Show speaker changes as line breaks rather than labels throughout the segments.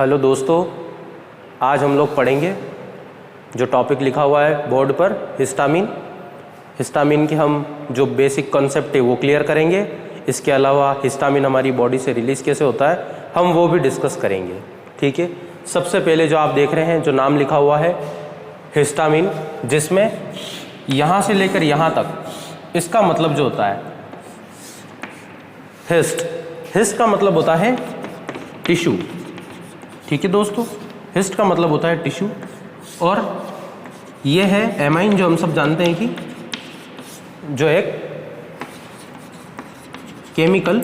Hello दोस्तों, आज हम लोग पढ़ेंगे जो टॉपिक लिखा हुआ है बोर्ड पर हिस्टामिन। हिस्टामिन के हम जो बेसिक कॉन्सेप्ट है वो क्लियर करेंगे। इसके अलावा हिस्टामिन हमारी बॉडी से रिलीज़ कैसे होता है हम वो भी डिस्कस करेंगे। ठीक है, सबसे पहले जो आप देख रहे हैं जो नाम लिखा हुआ है हिस्टामिन, जिसमें यहाँ से लेकर यहाँ तक इसका मतलब जो होता है हिस्ट का मतलब होता है टिश्यू। ठीक है दोस्तों, हिस्ट का मतलब होता है टिश्यू, और ये है एमाइन जो हम सब जानते हैं कि जो एक केमिकल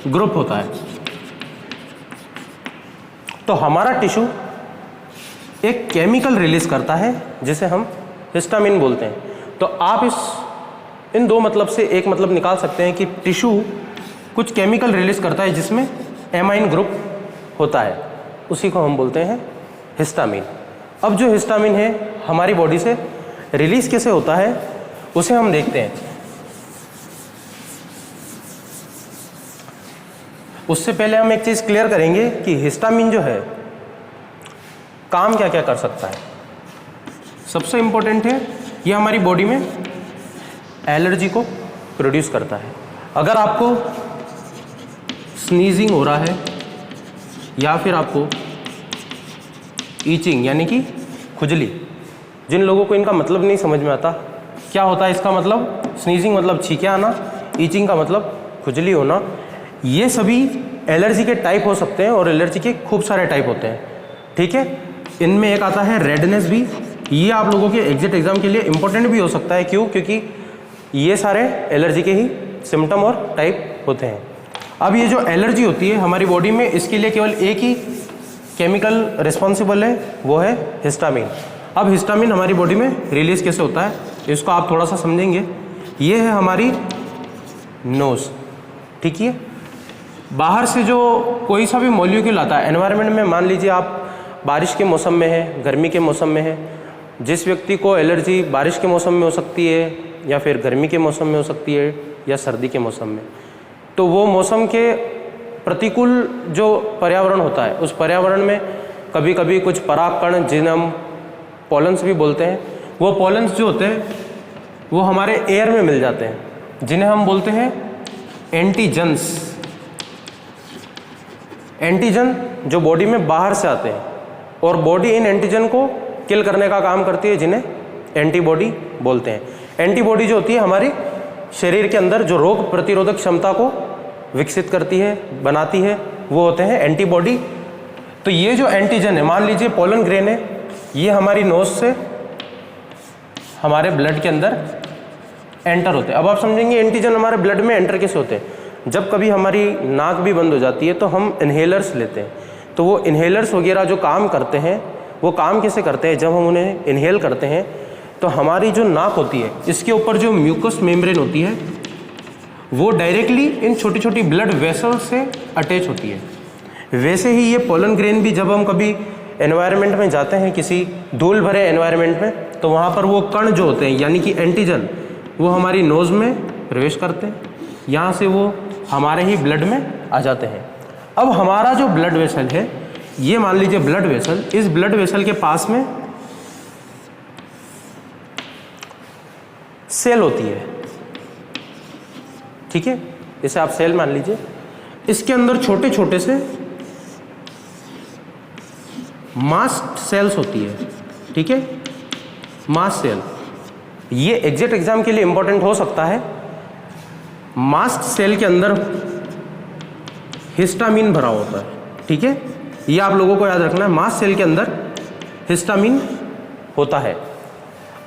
ग्रुप होता है। तो हमारा टिश्यू एक केमिकल रिलीज करता है जिसे हम हिस्टामिन बोलते हैं। तो आप इन दो मतलब से एक मतलब निकाल सकते हैं कि टिश्यू कुछ केमिकल रिलीज करता है जिसमें एमाइन ग्रुप होता है, उसी को हम बोलते हैं हिस्टामिन। अब जो हिस्टामिन है हमारी बॉडी से रिलीज कैसे होता है उसे हम देखते हैं। उससे पहले हम एक चीज़ क्लियर करेंगे कि हिस्टामिन जो है काम क्या क्या कर सकता है। सबसे इम्पोर्टेंट है ये हमारी बॉडी में एलर्जी को प्रोड्यूस करता है। अगर आपको स्नीजिंग हो रहा है या फिर आपको ईचिंग यानी कि खुजली, जिन लोगों को इनका मतलब नहीं समझ में आता क्या होता है इसका मतलब, स्नीजिंग मतलब छींके आना, ईचिंग का मतलब खुजली होना, ये सभी एलर्जी के टाइप हो सकते हैं और एलर्जी के खूब सारे टाइप होते हैं। ठीक है, इनमें एक आता है रेडनेस भी। ये आप लोगों के एग्जिट एग्जाम के लिए इंपॉर्टेंट भी हो सकता है। क्यों? क्योंकि ये सारे एलर्जी के ही सिम्टम और टाइप होते हैं। अब ये जो एलर्जी होती है हमारी बॉडी में, इसके लिए केवल एक ही केमिकल रिस्पॉन्सिबल है, वो है हिस्टामिन। अब हिस्टामिन हमारी बॉडी में रिलीज कैसे होता है इसको आप थोड़ा सा समझेंगे। ये है हमारी नोज। ठीक है, बाहर से जो कोई सा भी मॉलिक्यूल आता है एनवायरनमेंट में, मान लीजिए आप बारिश के मौसम में है, गर्मी के मौसम में है, जिस व्यक्ति को एलर्जी बारिश के मौसम में हो सकती है या फिर गर्मी के मौसम में हो सकती है या सर्दी के मौसम में, तो वो मौसम के प्रतिकूल जो पर्यावरण होता है उस पर्यावरण में कभी कभी कुछ परागकण, जिन्हें हम पॉलन्स भी बोलते हैं, वो पॉलन्स जो होते हैं वो हमारे एयर में मिल जाते हैं, जिन्हें हम बोलते हैं एंटीजन्स। एंटीजन जो बॉडी में बाहर से आते हैं और बॉडी इन एंटीजन को किल करने का काम करती है, जिन्हें एंटीबॉडी बोलते हैं। एंटीबॉडी जो होती है हमारी शरीर के अंदर जो रोग प्रतिरोधक क्षमता को विकसित करती है, बनाती है, वो होते हैं एंटीबॉडी। तो ये जो एंटीजन है, मान लीजिए पोलन ग्रेन है, ये हमारी नोज से हमारे ब्लड के अंदर एंटर होते हैं। अब आप समझेंगे एंटीजन हमारे ब्लड में एंटर कैसे होते हैं। जब कभी हमारी नाक भी बंद हो जाती है तो हम इन्हेलर्स लेते हैं, तो वो इन्हेलर्स वगैरह जो काम करते हैं वो काम कैसे करते हैं, जब हम उन्हें इन्हेल करते हैं तो हमारी जो नाक होती है इसके ऊपर जो म्यूकस मेम्ब्रेन होती है वो डायरेक्टली इन छोटी छोटी ब्लड वेसल से अटैच होती है। वैसे ही ये पोलन ग्रेन भी जब हम कभी एनवायरनमेंट में जाते हैं, किसी धूल भरे एनवायरनमेंट में, तो वहाँ पर वो कण जो होते हैं यानी कि एंटीजन वो हमारी नोज़ में प्रवेश करते हैं, यहाँ से वो हमारे ही ब्लड में आ जाते हैं। अब हमारा जो ब्लड वेसल है, ये मान लीजिए ब्लड वेसल, इस ब्लड वेसल के पास में सेल होती है। ठीक है, इसे आप सेल मान लीजिए। इसके अंदर छोटे छोटे से मास्ट सेल्स होती है। ठीक है, मास्ट सेल, ये एग्जिट एग्जाम के लिए इंपॉर्टेंट हो सकता है। मास्ट सेल के अंदर हिस्टामिन भरा होता है। ठीक है, ये आप लोगों को याद रखना है, मास्ट सेल के अंदर हिस्टामिन होता है।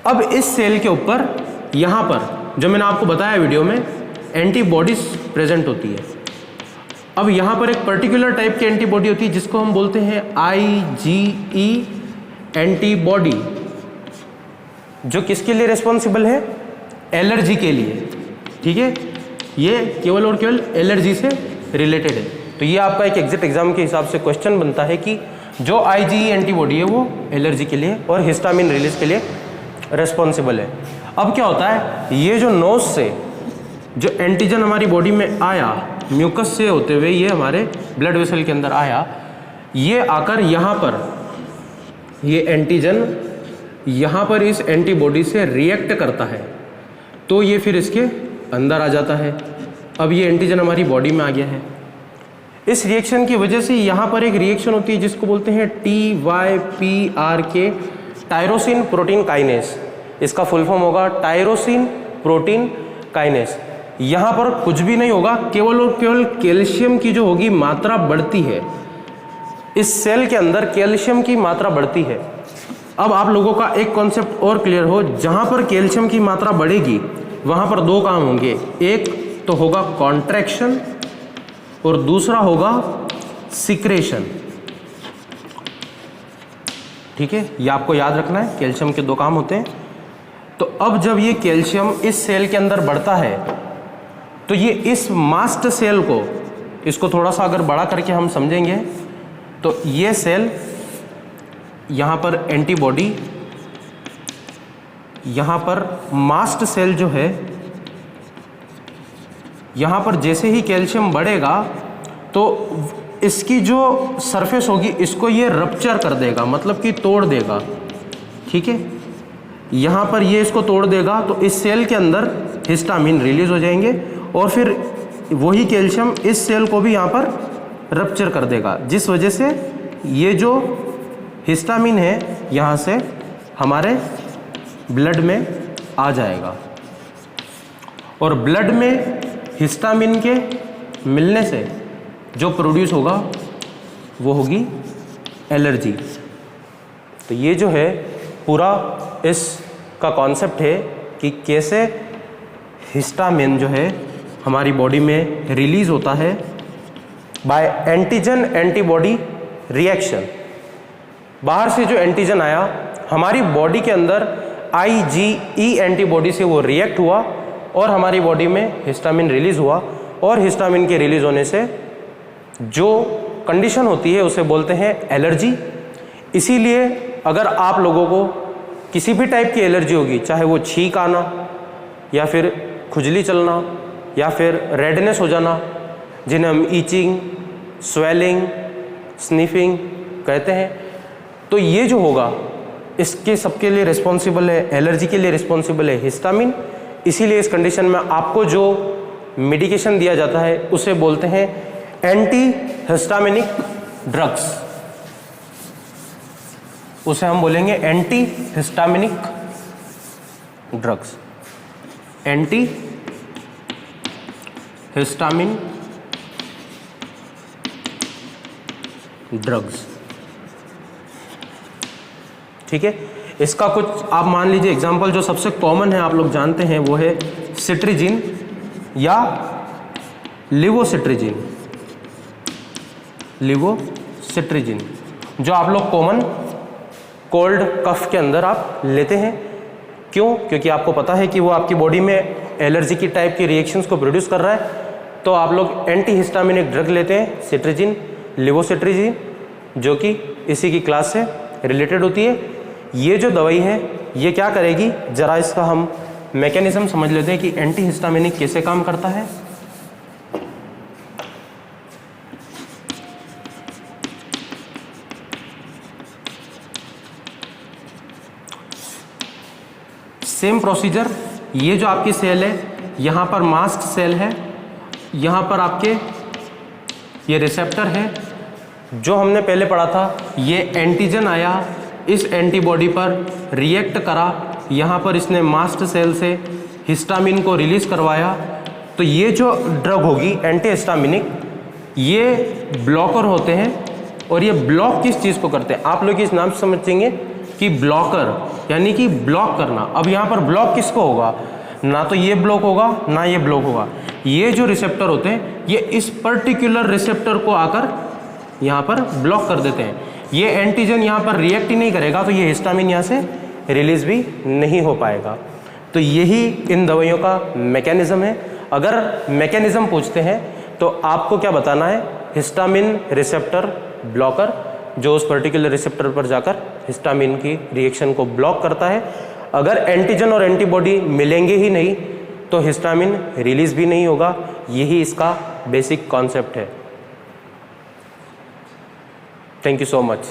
अब इस सेल के ऊपर यहाँ पर जो मैंने आपको बताया वीडियो में एंटीबॉडीज प्रेजेंट होती है। अब यहाँ पर एक पर्टिकुलर टाइप की एंटीबॉडी होती है जिसको हम बोलते हैं IgE एंटीबॉडी, जो किसके लिए रिस्पॉन्सिबल है, एलर्जी के लिए। ठीक है, ये केवल और केवल एलर्जी से रिलेटेड है। तो ये आपका एक एग्जिट एग्जाम के हिसाब से क्वेश्चन बनता है कि जो IgE एंटीबॉडी है वो एलर्जी के लिए और हिस्टामिन रिलीज के लिए रिस्पॉन्सिबल है। अब क्या होता है, ये जो नोज से जो एंटीजन हमारी बॉडी में आया म्यूकस से होते हुए, ये हमारे ब्लड वेसल के अंदर आया, ये आकर यहाँ पर, ये एंटीजन यहाँ पर इस एंटीबॉडी से रिएक्ट करता है, तो ये फिर इसके अंदर आ जाता है। अब ये एंटीजन हमारी बॉडी में आ गया है। इस रिएक्शन की वजह से यहाँ पर एक रिएक्शन होती है जिसको बोलते हैं TYPRK, टायरोसिन प्रोटीन काइनेस। इसका फुल फॉर्म होगा टायरोसिन प्रोटीन काइनेस। यहाँ पर कुछ भी नहीं होगा, केवल और केवल कैल्शियम की जो होगी मात्रा बढ़ती है। इस सेल के अंदर कैल्शियम की मात्रा बढ़ती है। अब आप लोगों का एक कॉन्सेप्ट और क्लियर हो, जहाँ पर कैल्शियम की मात्रा बढ़ेगी वहाँ पर दो काम होंगे, एक तो होगा कॉन्ट्रैक्शन और दूसरा होगा सिक्रेशन। ठीक है, ये आपको याद रखना है, कैल्शियम के दो काम होते हैं। तो अब जब ये कैल्शियम इस सेल के अंदर बढ़ता है तो ये इस मास्ट सेल को, इसको थोड़ा सा अगर बड़ा करके हम समझेंगे तो ये सेल यहाँ पर एंटीबॉडी, यहाँ पर मास्ट सेल जो है, यहाँ पर जैसे ही कैल्शियम बढ़ेगा तो इसकी जो सरफेस होगी इसको ये रप्चर कर देगा, मतलब कि तोड़ देगा। ठीक है, यहाँ पर ये इसको तोड़ देगा तो इस सेल के अंदर हिस्टामिन रिलीज हो जाएंगे और फिर वही कैल्शियम इस सेल को भी यहाँ पर रप्चर कर देगा, जिस वजह से ये जो हिस्टामिन है यहाँ से हमारे ब्लड में आ जाएगा। और ब्लड में हिस्टामिन के मिलने से जो प्रोड्यूस होगा वो होगी एलर्जी। तो ये जो है पूरा इसका कॉन्सेप्ट है कि कैसे हिस्टामिन जो है हमारी बॉडी में रिलीज होता है बाय एंटीजन एंटीबॉडी रिएक्शन। बाहर से जो एंटीजन आया हमारी बॉडी के अंदर IgE एंटीबॉडी से वो रिएक्ट हुआ और हमारी बॉडी में हिस्टामिन रिलीज हुआ, और हिस्टामिन के रिलीज होने से जो कंडीशन होती है उसे बोलते हैं एलर्जी। इसीलिए अगर आप लोगों को किसी भी टाइप की एलर्जी होगी, चाहे वो छींक आना या फिर खुजली चलना या फिर रेडनेस हो जाना, जिन्हें हम ईचिंग, स्वेलिंग, स्निफिंग कहते हैं, तो ये जो होगा इसके सबके लिए रिस्पॉन्सिबल है, एलर्जी के लिए रिस्पॉन्सिबल है हिस्टामिन। इसीलिए इस कंडीशन में आपको जो मेडिकेशन दिया जाता है उसे बोलते हैं एंटी हिस्टामिनिक ड्रग्स। उसे हम बोलेंगे anti histaminic drugs, anti histamine drugs. ठीक है, इसका कुछ आप मान लीजिए एग्जांपल जो सबसे कॉमन है आप लोग जानते हैं वो है सिट्रिजिन या लिवोसिट्रिजिन। लिवोसिट्रिजिन जो आप लोग कॉमन कोल्ड कफ के अंदर आप लेते हैं। क्यों? क्योंकि आपको पता है कि वो आपकी बॉडी में एलर्जी की टाइप की रिएक्शंस को प्रोड्यूस कर रहा है, तो आप लोग एंटी हिस्टामिनिक ड्रग लेते हैं, सिट्रिजिन, लिवोसिट्रिजिन, जो कि इसी की क्लास से रिलेटेड होती है। ये जो दवाई है ये क्या करेगी, जरा इसका हम मैकेनिज्म समझ लेते हैं कि एंटी हिस्टामिनिक कैसे काम करता है। सेम प्रोसीजर, ये जो आपकी सेल है यहाँ पर मास्ट सेल है, यहाँ पर आपके ये रिसेप्टर है। जो हमने पहले पढ़ा था, ये एंटीजन आया, इस एंटीबॉडी पर रिएक्ट करा, यहाँ पर इसने मास्ट सेल से हिस्टामिन को रिलीज करवाया। तो ये जो ड्रग होगी एंटी हिस्टामिनिक, ये ब्लॉकर होते हैं। और ये ब्लॉक किस चीज़ को करते हैं, आप लोग इस नाम से समझेंगे कि ब्लॉकर यानी कि ब्लॉक करना। अब यहाँ पर ब्लॉक किसको होगा, ना तो ये ब्लॉक होगा ना ये ब्लॉक होगा। ये जो रिसेप्टर होते हैं ये इस पर्टिकुलर रिसेप्टर को आकर यहाँ पर ब्लॉक कर देते हैं। ये एंटीजन यहाँ पर रिएक्ट ही नहीं करेगा तो ये हिस्टामिन यहाँ से रिलीज भी नहीं हो पाएगा। तो यही इन दवाइयों का मैकेनिज्म है। अगर मैकेनिज्म पूछते हैं तो आपको क्या बताना है, हिस्टामिन रिसेप्टर ब्लॉकर, जो उस पर्टिकुलर रिसेप्टर पर जाकर हिस्टामिन की रिएक्शन को ब्लॉक करता है। अगर एंटीजन और एंटीबॉडी मिलेंगे ही नहीं तो हिस्टामिन रिलीज भी नहीं होगा। यही इसका बेसिक कॉन्सेप्ट है। Thank you so much.